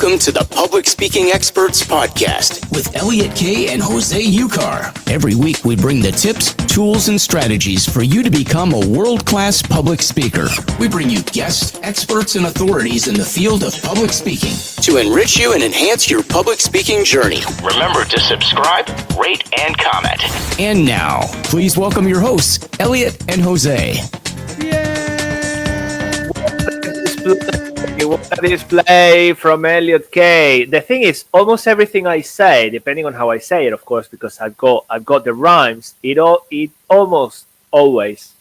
Welcome to the Public Speaking Experts Podcast with Elliot K. and Jose Ucar. Every week we bring the tips, tools, and strategies for you to become a world-class public speaker. We bring you guests, experts, and authorities in the field of public speaking to enrich you and enhance your public speaking journey. Remember to subscribe, rate, and comment. And now, please welcome your hosts, Elliot and Jose. What a display from Elliot K. The thing is, almost everything I say, depending on how I say it, of course, because I've got the rhymes. It almost always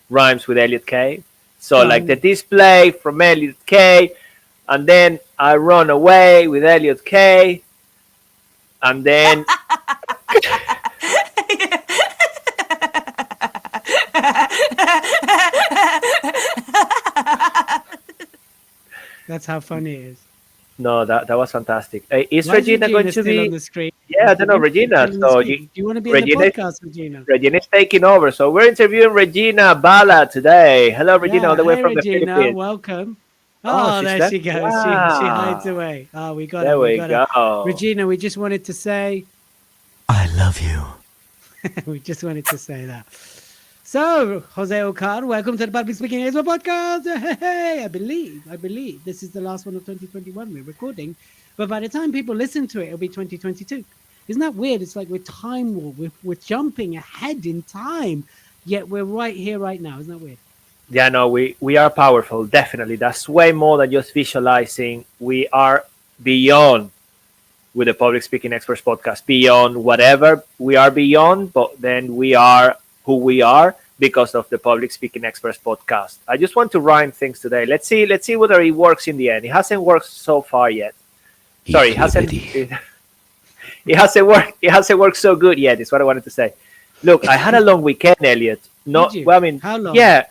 rhymes with Elliot K. So like the display from Elliot K, and then I run away with Elliot K, and then. That's how funny it is. No, that was fantastic. Is Why Regina going to still be on the screen? Yeah, I don't know, Regina. So do you want to be Regina, in the podcast, Regina? Regina's taking over. So we're interviewing Regina Bala today. Hello, Regina, all the way from Regina, the Philippines. Welcome. Oh, there she goes. Wow. She hides away. Oh, we got there her. We go. Her. Regina, we just wanted to say, I love you. we just wanted to say that. So, Jose Ocar, welcome to the Public Speaking Expo Podcast. Hey, I believe this is the last one of 2021 we're recording. But by the time people listen to it, it'll be 2022. Isn't that weird? It's like we're time warp. We're jumping ahead in time, yet we're right here, right now. Isn't that weird? Yeah, no, we are powerful. Definitely. That's way more than just visualizing. We are beyond with the Public Speaking Experts Podcast. Beyond whatever we are beyond, but then we are who we are because of the Public Speaking Experts Podcast. I just want to rhyme things today. Let's see whether it works in the end. It hasn't worked so far yet. Sorry, it hasn't worked. It hasn't worked so good yet. Is what I wanted to say. Look, I had a long weekend, Elliot. Well, I mean, how long? Yeah,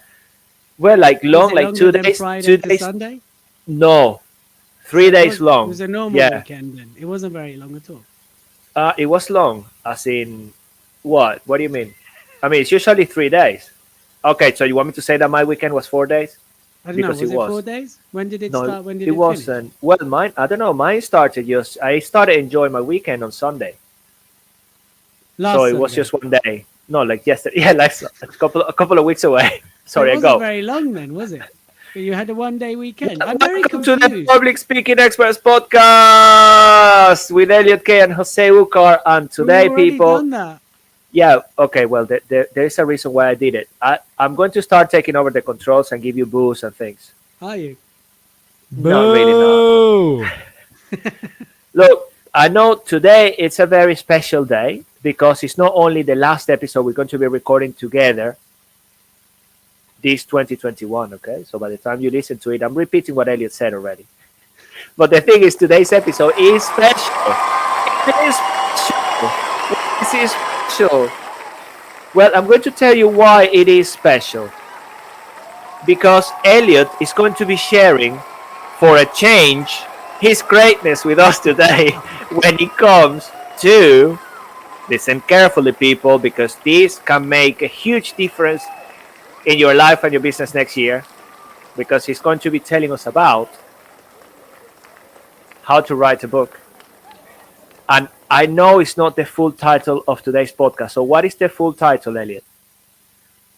well, like long, like 2 days. Friday 2 to days. Sunday? No, 3 days long. It was a normal weekend then. It wasn't very long at all. It was long, as in what? What do you mean? I mean, it's usually 3 days. Okay, so you want me to say that my weekend was 4 days? I don't know. Was it 4 days? When did it start? When did it wasn't. Finish? Well, mine. I don't know. Mine started I started enjoying my weekend on Sunday. It was just 1 day. No, like yesterday. Yeah, like a couple of weeks away. Sorry, it wasn't very long then, was it? You had a 1 day weekend. I'm very confused. Welcome to the Public Speaking Experts Podcast with Elliot K and Jose Ucar. And today, people. Done that. Yeah, okay, well, there is a reason why I did it. I'm going to start taking over the controls and give you booze and things. Are you? No, really not. Look, I know today it's a very special day because it's not only the last episode we're going to be recording together this 2021, okay? So by the time you listen to it, I'm repeating what Elliot said already. But the thing is, today's episode is special. It is special. This is special. Well, I'm going to tell you why it is special. Because Elliot is going to be sharing, for a change, his greatness with us today when it comes to, listen carefully, people, because this can make a huge difference in your life and your business next year, because he's going to be telling us about how to write a book. And I know it's not the full title of today's podcast. So what is the full title, Elliot?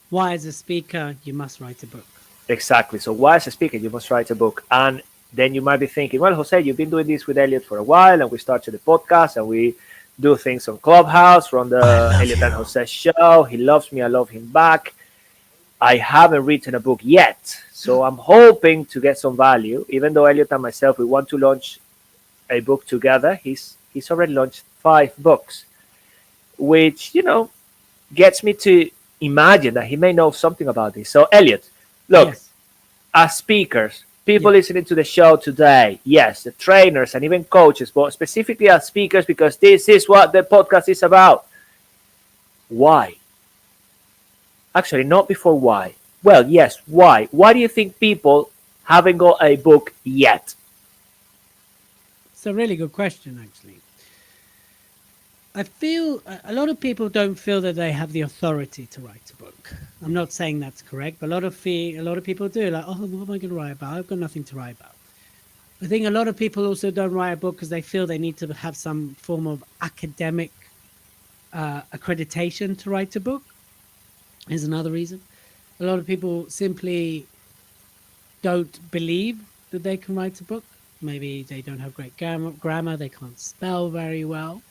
Why, as a speaker, you must write a book. Exactly. So why, as a speaker, you must write a book. And then you might be thinking, well, Jose, you've been doing this with Elliot for a while, and we started the podcast, and we do things on Clubhouse, run the Elliot and Jose show. He loves me. I love him back. I haven't written a book yet. So I'm hoping to get some value, even though Elliot and myself, we want to launch a book together. He's already launched 5 books, which, gets me to imagine that he may know something about this. So, Elliot, look, yes. As speakers, people listening to the show today, yes, the trainers and even coaches, but specifically as speakers, because this is what the podcast is about. Why? Actually, not before why. Well, yes, why? Why do you think people haven't got a book yet? It's a really good question, actually. I feel a lot of people don't feel that they have the authority to write a book. I'm not saying that's correct, but a lot of people do. Like, oh, what am I going to write about? I've got nothing to write about. I think a lot of people also don't write a book because they feel they need to have some form of academic accreditation to write a book. Is another reason. A lot of people simply don't believe that they can write a book. Maybe they don't have great grammar, they can't spell very well.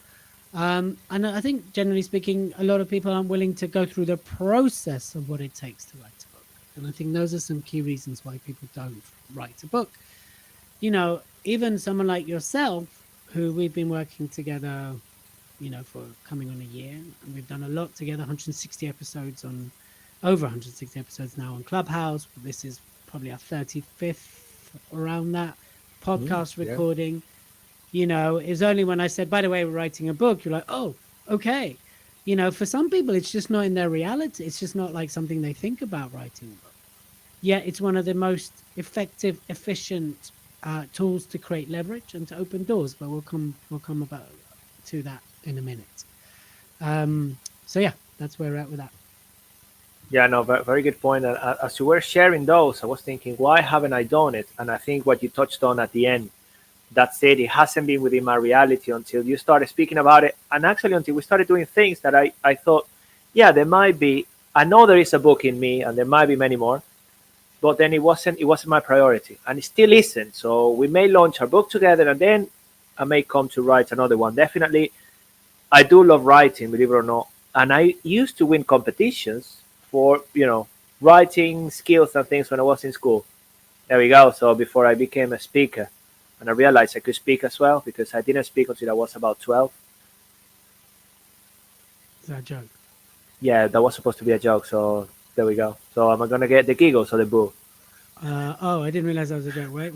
And I think, generally speaking, a lot of people aren't willing to go through the process of what it takes to write a book. And I think those are some key reasons why people don't write a book. You know, even someone like yourself, who we've been working together, you know, for coming on a year, and we've done a lot together, 160 episodes on, over 160 episodes now on Clubhouse. This is probably our 35th, around that, podcast recording. You know, it's only when I said, by the way, we're writing a book, you're like, oh, okay. You know, for some people, it's just not in their reality. It's just not like something they think about, writing a book. Yet it's one of the most effective, efficient tools to create leverage and to open doors. But we'll come about to that in a minute. So yeah, that's where we're at with that. Yeah, no, very good point. And as you were sharing those, I was thinking, why haven't I done it? And I think what you touched on at the end, that's it. It hasn't been within my reality until you started speaking about it. And actually, until we started doing things that I thought, yeah, there might be, I know there is a book in me and there might be many more, but then it wasn't my priority, and it still isn't. So we may launch our book together, and then I may come to write another one. Definitely, I do love writing, believe it or not. And I used to win competitions for, you know, writing skills and things when I was in school. There we go. So before I became a speaker, and I realized I could speak as well, because I didn't speak until I was about 12. Is that a joke? Yeah, that was supposed to be a joke. So there we go. So am I going to get the giggles or the boo? Oh, I didn't realize that was a joke. Wait.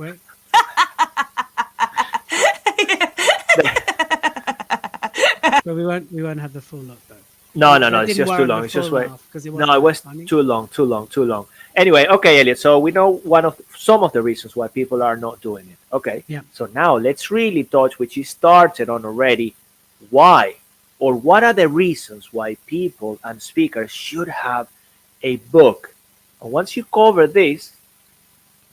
But we won't have the full lot though. No. It's just too long. It's just wait. No, it was too long. Anyway, okay, Elliot. So we know some of the reasons why people are not doing it. Okay. Yeah. So now let's really touch, which you started on already. Why, or what are the reasons why people and speakers should have a book? And once you cover this,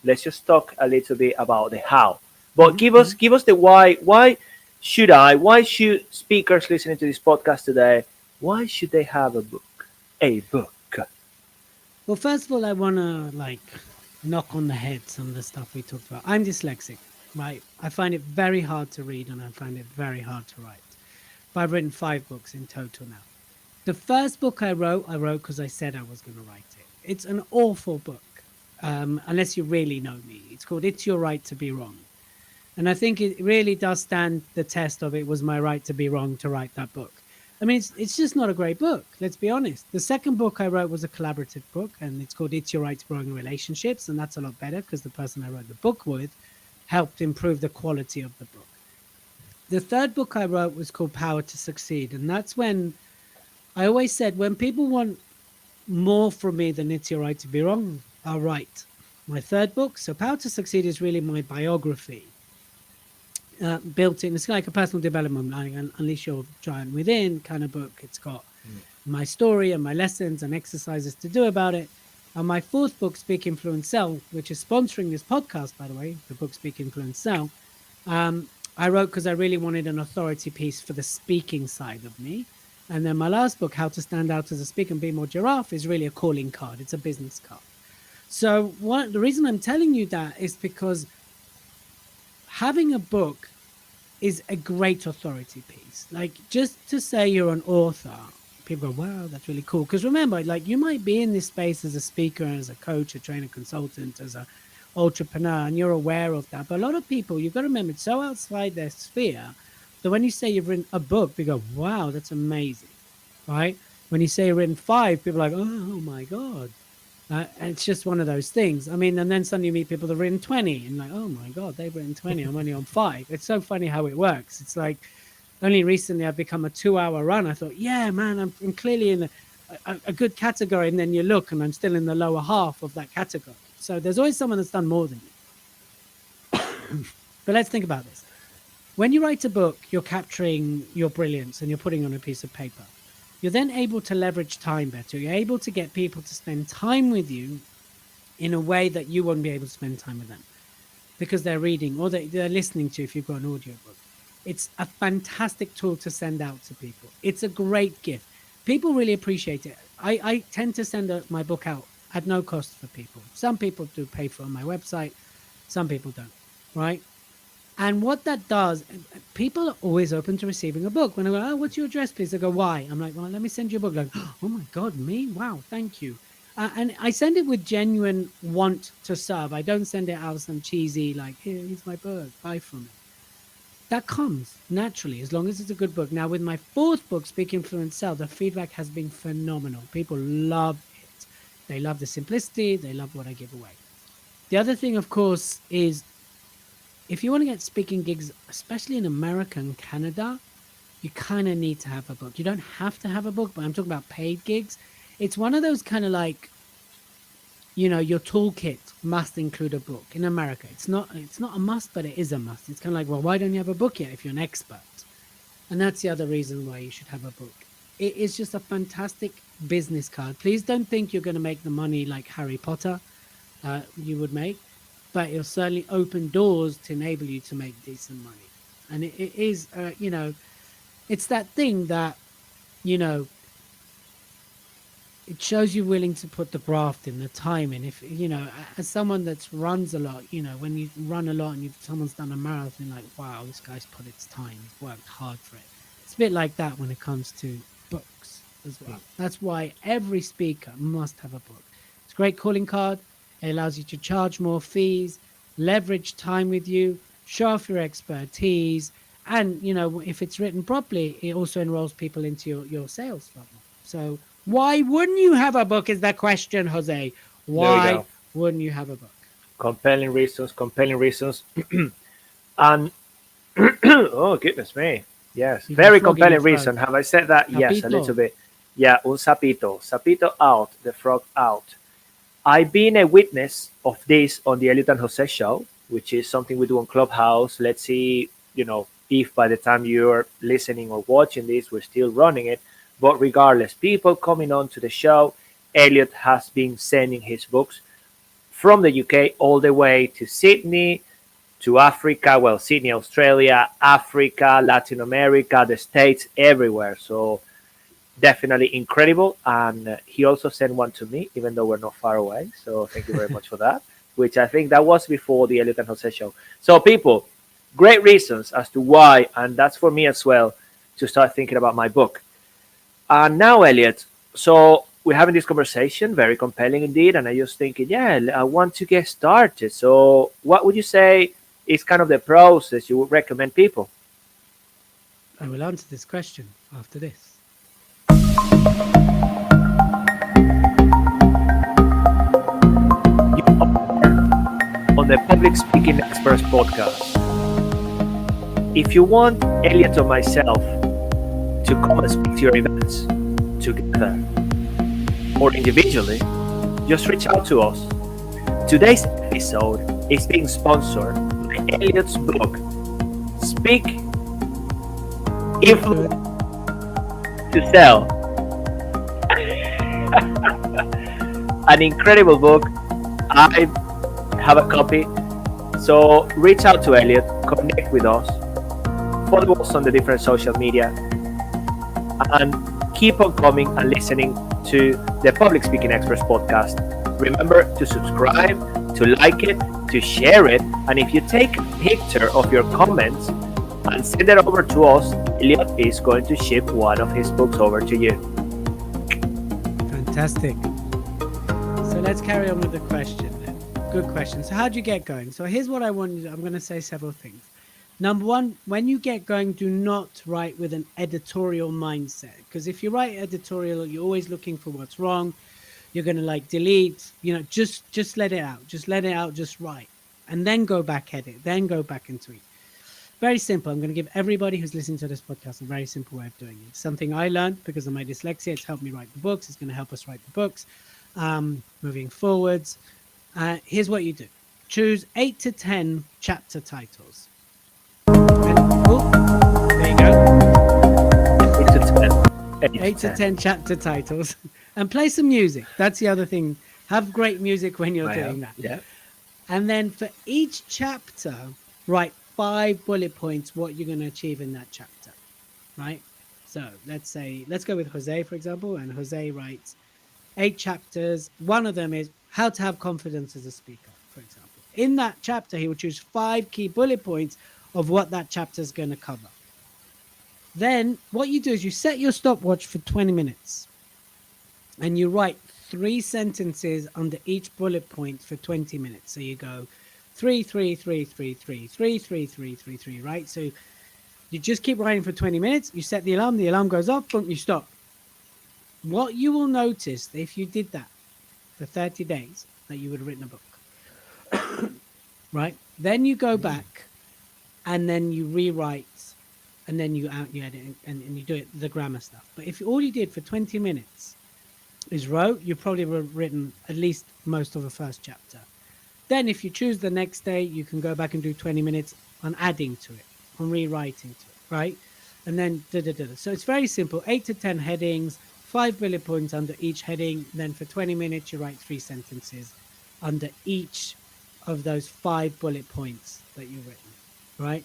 let's just talk a little bit about the how. But give us the why. Why should speakers listening to this podcast today, why should they have a book? A book. Well, first of all, I want to knock on the head some of the stuff we talked about. I'm dyslexic, right? I find it very hard to read and I find it very hard to write. But I've written 5 books in total now. The first book I wrote because I said I was going to write it. It's an awful book, unless you really know me. It's called It's Your Right to Be Wrong. And I think it really does stand the test of it was my right to be wrong to write that book. I mean, it's just not a great book, let's be honest. The second book I wrote was a collaborative book, and it's called It's Your Right to Be Wrong in Relationships, and that's a lot better because the person I wrote the book with helped improve the quality of the book. The third book I wrote was called Power to Succeed, and that's when I always said, when people want more from me than It's Your Right to Be Wrong, I'll write my third book. So Power to Succeed is really my biography. Built in, it's like a personal development, like an Unleash Your Giant Within kind of book. It's got my story and my lessons and exercises to do about it. And my fourth book, Speak, Influence, Sell, which is sponsoring this podcast, by the way, the book Speak, Influence, Sell, I wrote because I really wanted an authority piece for the speaking side of me. And then my last book, How to Stand Out as a Speaker and Be More Giraffe, is really a calling card. It's a business card. So the reason I'm telling you that is because having a book is a great authority piece. Like, just to say you're an author, people go, wow, that's really cool. Because remember, like, you might be in this space as a speaker, as a coach, a trainer, consultant, as an entrepreneur, and you're aware of that. But a lot of people, you've got to remember, it's so outside their sphere that when you say you've written a book, they go, wow, that's amazing, right? When you say you've written 5, people are like, oh my God. And it's just one of those things. I mean, and then suddenly you meet people that have written 20 and like, oh my God, they've written 20. I'm only on 5. It's so funny how it works. It's like only recently I've become a 2-hour run. I thought, yeah, man, I'm clearly in a good category. And then you look and I'm still in the lower half of that category. So there's always someone that's done more than you. But let's think about this. When you write a book, you're capturing your brilliance and you're putting it on a piece of paper. You're then able to leverage time better. You're able to get people to spend time with you in a way that you won't be able to spend time with them. because they're reading or they're listening to if you've got an audiobook. It's a fantastic tool to send out to people. It's a great gift. People really appreciate it. I tend to send my book out at no cost for people. Some people do pay for it on my website. Some people don't, right? And what that does, people are always open to receiving a book. When I go, oh, what's your address, please? They go, why? I'm like, well, let me send you a book. Like, oh my God, me? Wow, thank you. And I send it with genuine want to serve. I don't send it out some cheesy, like, here's my book, buy from it. That comes naturally, as long as it's a good book. Now, with my fourth book, Speak, Influence, Sell, the feedback has been phenomenal. People love it. They love the simplicity. They love what I give away. The other thing, of course, is if you want to get speaking gigs, especially in America and Canada, you kind of need to have a book. You don't have to have a book, but I'm talking about paid gigs. It's one of those kind of like, your toolkit must include a book in America. It's not a must, but it is a must. It's kind of like, well, why don't you have a book yet if you're an expert? And that's the other reason why you should have a book. It is just a fantastic business card. Please don't think you're going to make the money like Harry Potter you would make, but it'll certainly open doors to enable you to make decent money. And it is, it's that thing that, it shows you willing to put the graft in, the time in. If, as someone that runs a lot, when you run a lot and someone's done a marathon, like, wow, this guy's put its time, he's worked hard for it. It's a bit like that when it comes to books as well. That's why every speaker must have a book. It's a great calling card. It allows you to charge more fees, leverage time with you, show off your expertise. And, if it's written properly, it also enrolls people into your sales funnel. So why wouldn't you have a book is the question, Jose. Why wouldn't you have a book? Compelling reasons. And, oh, goodness me. Yes, very compelling reason. Have I said that? Yes, a little bit. Yeah, un sapito. Sapito out, the frog out. I've been a witness of this on the Elliot and Jose show, which is something we do on Clubhouse. Let's see, if by the time you're listening or watching this, we're still running it. But regardless, people coming on to the show, Elliot has been sending his books from the UK all the way to Sydney, to Africa, Sydney, Australia, Africa, Latin America, the States, everywhere. So definitely incredible. And he also sent one to me, even though we're not far away. So thank you very much for that, which I think that was before the Elliot and Jose show. So people, great reasons as to why, and that's for me as well, to start thinking about my book. And now, Elliot, so we're having this conversation, very compelling indeed, and I just thinking, I want to get started. So what would you say is kind of the process you would recommend people? I will answer this question after this. On the Public Speaking Experts podcast. If you want Elliot or myself to come and speak to your events together or individually, just reach out to us. Today's episode is being sponsored by Elliot's book, Speak, Influence, to Sell. An incredible book. I have a copy. So reach out to Elliot, connect with us, follow us on the different social media, and keep on coming and listening to the Public Speaking Experts podcast. Remember to subscribe, to like it, to share it, and if you take a picture of your comments and send it over to us, Elliot is going to ship one of his books over to you. Fantastic. So let's carry on with the question then. Good question. So how'd you get going? So here's what I want you to, I'm going to say several things. Number one, when you get going, do not write with an editorial mindset. Because if you write editorial, you're always looking for what's wrong. You're going to delete, just let it out. Just let it out, just write. And then go back, edit, then go back and tweet. Very simple. I'm going to give everybody who's listening to this podcast a very simple way of doing it. It's something I learned because of my dyslexia. It's helped me write the books. It's going to help us write the books moving forwards. Here's what you do. Choose 8 to 10 chapter titles. There you go. 8 to 10 chapter titles. And play some music. That's the other thing. Have great music when you're doing that. Yeah. And then for each chapter, write 5 bullet points what you're going to achieve in that chapter, right? So let's go with Jose, for example, and Jose writes 8 chapters. One of them is how to have confidence as a speaker, for example. In that chapter, he will choose 5 key bullet points of what that chapter is going to cover. Then what you do is you set your stopwatch for 20 minutes and you write 3 sentences under each bullet point for 20 minutes. So you go 3, 3, 3, 3, 3, 3, 3, 3, 3, 3, right? So you just keep writing for 20 minutes. You set the alarm goes off, boom, you stop. What you will notice if you did that for 30 days, that you would have written a book, right? Then you go back and then you rewrite and then you edit and you do it, the grammar stuff. But if all you did for 20 minutes is wrote, you probably would have written at least most of the first chapter. Then if you choose the next day, you can go back and do 20 minutes on adding to it, on rewriting to it, right? And then So it's very simple, 8 to 10 headings, 5 bullet points under each heading. Then for 20 minutes, you write 3 sentences under each of those 5 bullet points that you've written, right?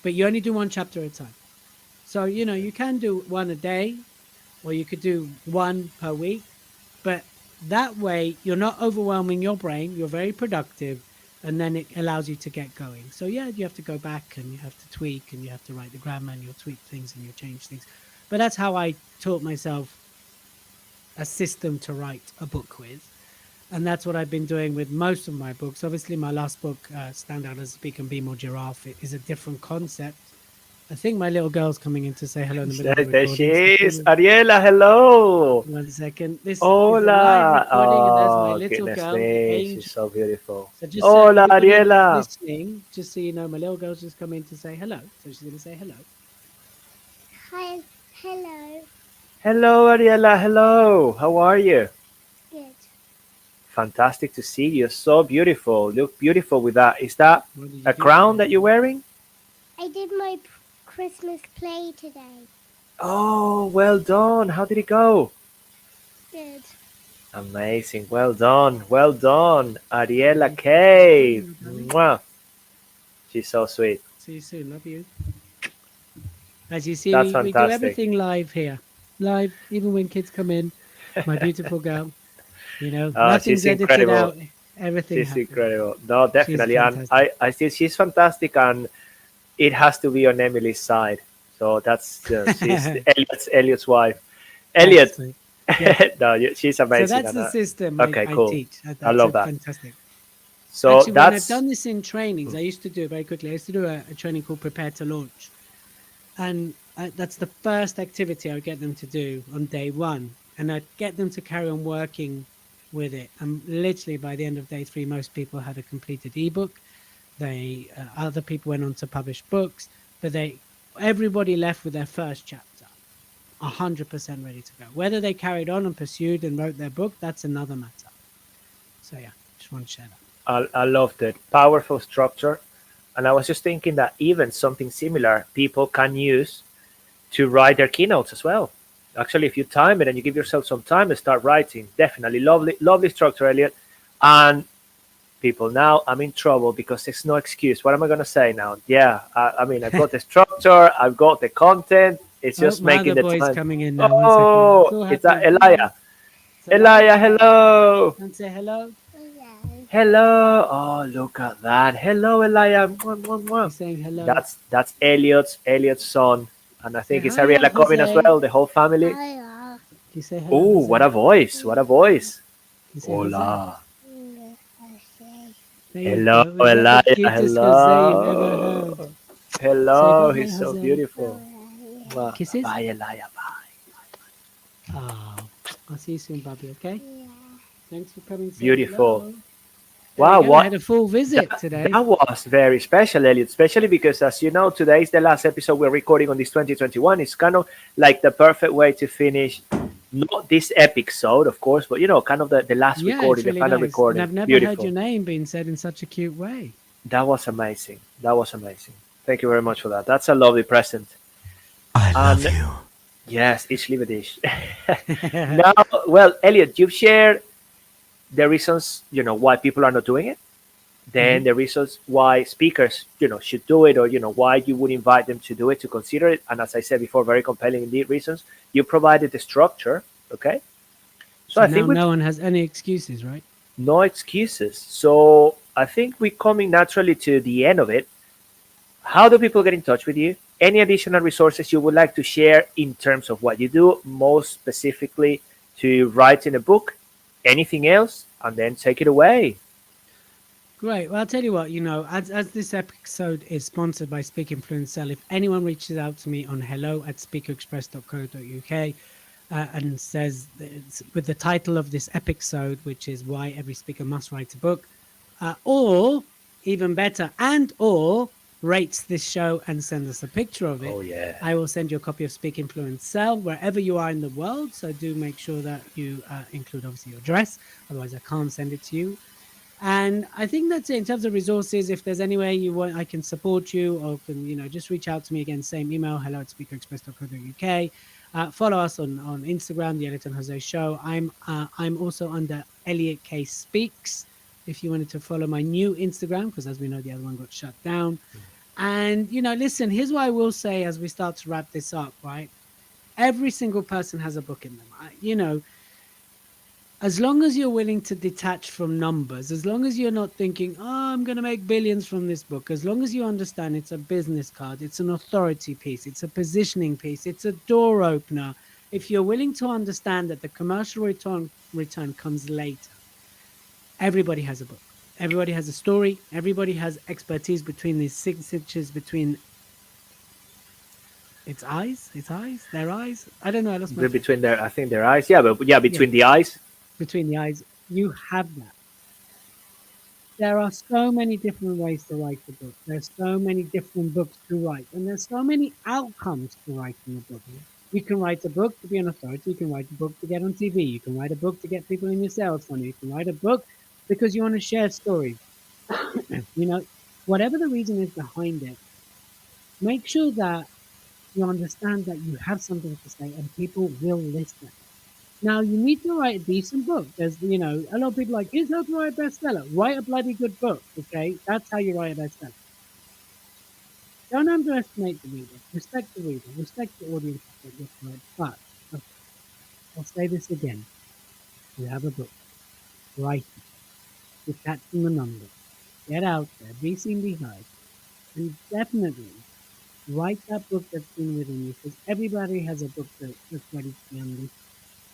But you only do 1 chapter at a time. So, you can do 1 a day, or you could do 1 per week. But that way, you're not overwhelming your brain. You're very productive, and then it allows you to get going. So, yeah, you have to go back, and you have to tweak, and you have to write the grammar, and you'll tweak things, and you'll change things. But that's how I taught myself a system to write a book with. And that's what I've been doing with most of my books. Obviously, my last book, Stand Out as a Speaker and Be More Giraffe, it is a different concept. I think my little girl's coming in to say hello in the middle of the There recording. she is. Ariela, hello. 1 second. This Hola. is a live recording, and there's my little Goodness girl, me. Angel. She's so beautiful. So just Hola, so everybody Ariela. listening, just so you know, my little girl's just come in to say hello. So she's going to say hello. Hi, hello. Hello, Ariela. Hello. How are you? Good. Fantastic to see you. So beautiful. Look beautiful with that. Is that What did you a do crown today? that you're wearing? I did my Christmas play today. Oh, well done. How did it go? Good. Amazing. Well done. Well done. Ariela K. Mwah. She's so sweet. See you soon. Love you. As you see, That's we do fantastic. everything live here. Live, even when kids come in. My beautiful girl. Nothing's she's edited incredible. out. Everything She's happens. incredible. No, definitely. And fantastic. I still, she's fantastic, and it has to be on Emily's side. So that's she's Elliot's wife. Elliot. Excellent. Yeah. No, she's amazing. So that's and, the system okay, I cool. teach. That's I love that. Fantastic. So Actually, when I've that's done this in trainings, I used to do it very quickly. I used to do a training called Prepare to Launch. And that's the first activity I would get them to do on day 1. And I'd get them to carry on working with it. And literally by the end of day 3, most people had a completed ebook. Other people went on to publish books, but everybody left with their first chapter, 100% ready to go. Whether they carried on and pursued and wrote their book, that's another matter. So yeah, just want to share that. I loved it. Powerful structure. And I was just thinking that even something similar people can use to write their keynotes as well. Actually, if you time it and you give yourself some time to start writing, definitely lovely structure, Elliot. And people, now I'm in trouble because there's no excuse. What am I going to say now? Yeah, I mean, I've got the structure, I've got the content. It's just my making other the boy's time. coming in now. Oh, 1 second. it's that Elia. So Elia, hello. And say hello. Hello. Hello. Oh, look at that. Hello, Elia. Mwah, mwah, mwah. He's saying hello. That's Elliot's son. And I think Say it's hi, Ariela coming as Jose. well, the whole family. Hello. You say hello. Oh, Jose. what a voice. What a voice. You say Jose. Hola. There you Hello, go. Is that the Elia. cutest Jose you've ever Hello. heard? Hello. Say He's bye, so Jose. beautiful. Mwah. Kisses? Bye, Elia. Bye. Oh, I'll see you soon, Bobby, okay? Yeah. Thanks for coming. to say Beautiful. hello. Wow, There you go. I what? had a full visit today. That was very special, Elliot, especially because, as you know, today is the last episode we're recording on this 2021. It's kind of like the perfect way to finish, not this episode, of course, but, kind of the last Yeah, recording, it's really the final nice. recording. And I've never Beautiful. heard your name being said in such a cute way. That was amazing. That was amazing. Thank you very much for that. That's a lovely present. I love And- you. Yes, each leave a dish. Now, well, Elliot, you've shared the reasons, why people are not doing it. then the reasons why speakers, should do it, or why you would invite them to do it, to consider it. And as I said before, very compelling indeed reasons. You provided the structure, okay? So So I now think no one has any excuses, right? no excuses. So I think we're coming naturally to the end of it. How do people get in touch with you? Any additional resources you would like to share in terms of what you do, most specifically to writing a book? Anything else? And then take it away. Great. Well, I'll tell you what, as this episode is sponsored by Speak Influence Sell, if anyone reaches out to me on hello@speakerexpress.co.uk and says with the title of this episode, which is Why Every Speaker Must Write a Book, or even better, or rates this show and send us a picture of it, Oh, yeah. I will send you a copy of Speak Influence Sell wherever you are in the world. So do make sure that you include obviously your address. Otherwise, I can't send it to you. And I think that's it in terms of resources. If there's any way you want, I can support you, or can, just reach out to me again. Same email, hello@speakerexpress.co.uk. Follow us on Instagram, the Elliot and Jose Show. I'm also under Elliot K Speaks. If you wanted to follow my new Instagram, because as we know, the other one got shut down. And listen, here's what I will say as we start to wrap this up. Right, every single person has a book in them. As long as you're willing to detach from numbers, as long as you're not thinking, I'm going to make billions from this book, as long as you understand it's a business card, it's an authority piece, it's a positioning piece, it's a door opener. If you're willing to understand that the commercial return comes later, everybody has a book. Everybody has a story. Everybody has expertise between these signatures, between their eyes. I don't know. I lost my Between I think their eyes. Yeah, but between the eyes. Between the eyes, you have that. There are so many different ways to write the book. There's so many different books to write, and there's so many outcomes to writing a book. You can write a book to be an authority. You can write a book to get on TV. You can write a book to get people in your sales funnel. You can write a book because you want to share stories. Whatever the reason is behind it, make sure that you understand that you have something to say and people will listen. Now, you need to write a decent book. There's, a lot of people are like, here's how to write a bestseller. Write a bloody good book, okay? That's how you write a bestseller. Don't underestimate the reader. Respect the reader. Respect the audience. But I'll say this again. You have a book. Write it. Detach from the numbers. Get out there. Be seen, be heard. And definitely write that book that's been within you, because everybody has a book that's ready to be unleashed.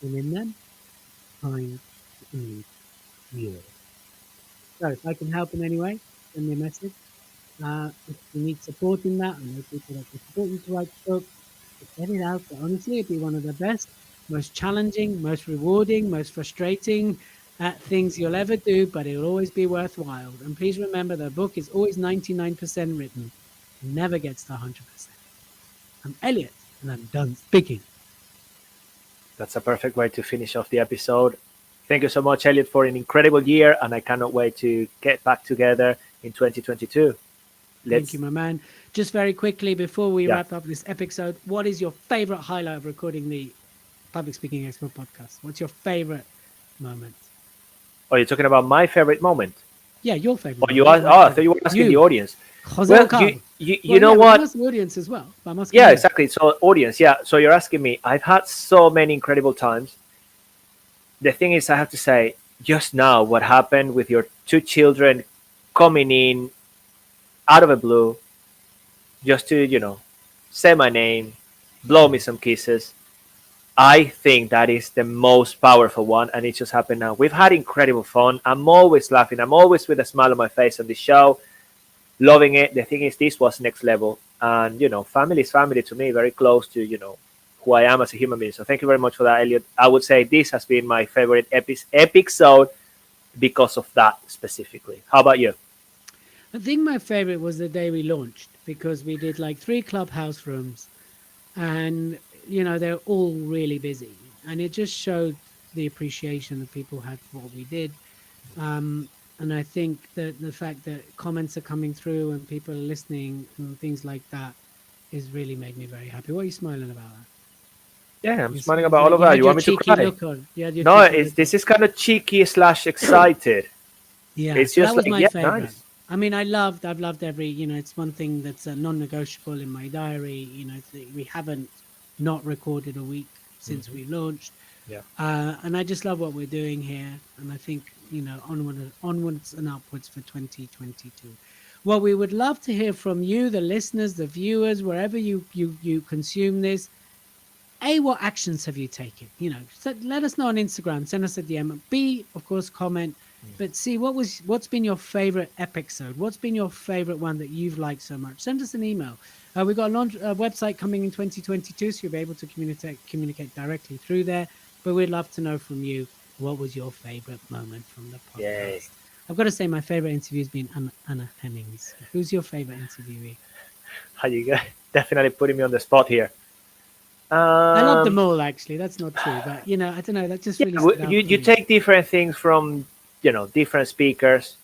And in them, time to unleash yours. So if I can help in any way, send me a message. If you need support in that, I know people that can support you to write the book. Just get it out there. Honestly, it'd be one of the best, most challenging, most rewarding, most frustrating things you'll ever do, but it'll always be worthwhile. And please remember, the book is always 99% written. It never gets to 100%. I'm Elliot, and I'm done speaking. That's a perfect way to finish off the episode. Thank you so much, Elliot, for an incredible year, and I cannot wait to get back together in 2022. Thank you, my man. Just very quickly, before we wrap up this episode, what is your favorite highlight of recording the Public Speaking Expert podcast? What's your favorite moment? Oh, you're talking about my favorite moment? Yeah, your favorite. Oh, I thought you were asking the audience. Jose well, you know what? The audience as well. Exactly. So audience, So you're asking me. I've had so many incredible times. The thing is, I have to say, just now, what happened with your two children coming in out of the blue, just to say my name, blow me some kisses. I think that is the most powerful one, and it just happened now. We've had incredible fun. I'm always laughing. I'm always with a smile on my face on this show. Loving it. The thing is, this was next level, and family is family to me, very close to who I am as a human being. So thank you very much for that, Elliot. I would say this has been my favorite episode because of that specifically. How about you? I think my favorite was the day we launched, because we did like 3 clubhouse rooms, and they're all really busy, and it just showed the appreciation that people had for what we did. And I think that the fact that comments are coming through and people are listening and things like that is really made me very happy. What are you smiling about? Yeah, I'm smiling about all of that. You want me to cry? No, this is kind of cheeky / excited. Yeah, It's so just that was like, my yeah, favorite. nice. I mean, I've loved every, it's one thing that's non-negotiable in my diary. We haven't not recorded a week since we launched. Yeah. And I just love what we're doing here. And I think, onwards and upwards for 2022. Well, we would love to hear from you, the listeners, the viewers, wherever you consume this. What actions have you taken? So let us know on Instagram. Send us a DM. B, of course, comment. But C, what's been your favorite episode? What's been your favorite one that you've liked so much? Send us an email. We've got a website coming in 2022, so you'll be able to communicate directly through there. But we'd love to know from you, what was your favorite moment from the podcast? Yay. I've got to say, my favorite interview has been Anna Hennings. Who's your favorite interviewee? How you guys definitely putting me on the spot here. I love them all, actually. That's not true, but I don't know. That just really stood out you for me. take different things from different speakers.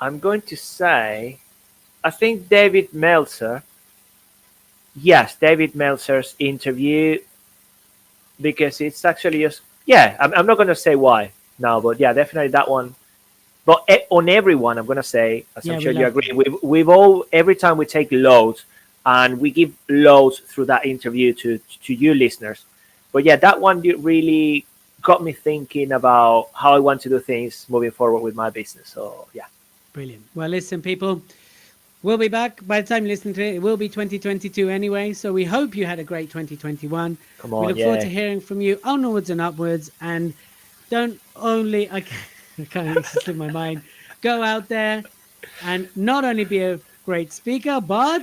I'm going to say, I think David Meltzer. Yes, David Meltzer's interview, because it's actually just I'm not going to say why now, but yeah, definitely that one. But on everyone, I'm going to say, as I'm sure you agree, we've all, every time we take loads, and we give loads through that interview to you listeners. But yeah, that one really got me thinking about how I want to do things moving forward with my business. So yeah. Brilliant. Well, listen, people, we'll be back. By the time you listen to it, it will be 2022 anyway. So we hope you had a great 2021. Come on, we look forward to hearing from you onwards and upwards. And don't only, I can't slip my mind, go out there and not only be a great speaker, but